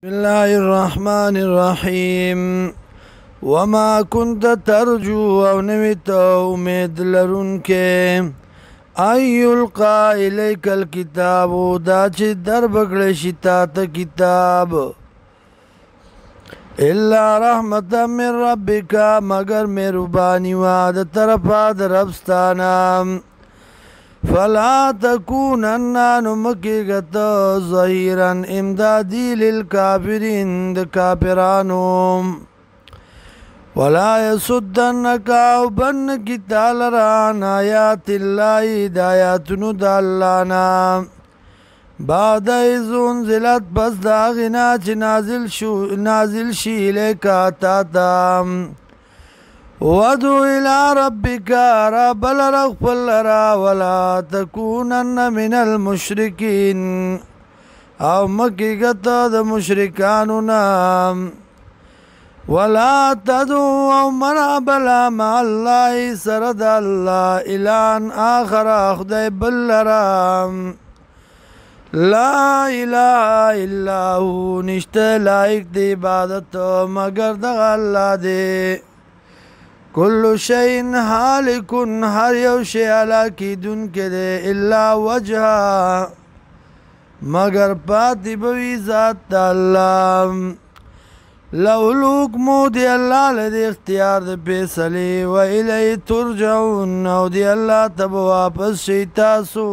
بسم الله الرحمن الرحيم وما كنت ترجو او نویت امید لرونکه ان یلقا الیک الكتاب دا چې در بکړی شي تا ته کتاب الا رحمتا من ربک مگر مهربانی وا د طرفه د ربستانه فلا تكونن نمكيغت ظهيرا امدادي للكافرين كافرانهم ولا يصدنك وبن كتال عن آيات الله دايات ندالانا بعد إذ انزلت بس داغنا نازل شي لك تاتا ودو الى ربك رب لرغفل لرا ولا تكونن من المشركين او مكيغت د مشركاننا ولا تدعو او منا بلا مع الله سرد الله الان اخر خدای بلرا لا اله الا هو نشت لایق دی عبادت مگر د الله دی كل شيء هالك هر یو شی هلاکی دن کے دے الا وجها مگر پاتی بوی ذات اللہ لو الحکم دی اللہ لدی اختیار دی پیسلی و الی ترجعون او دی اللہ تب واپس شیطاسو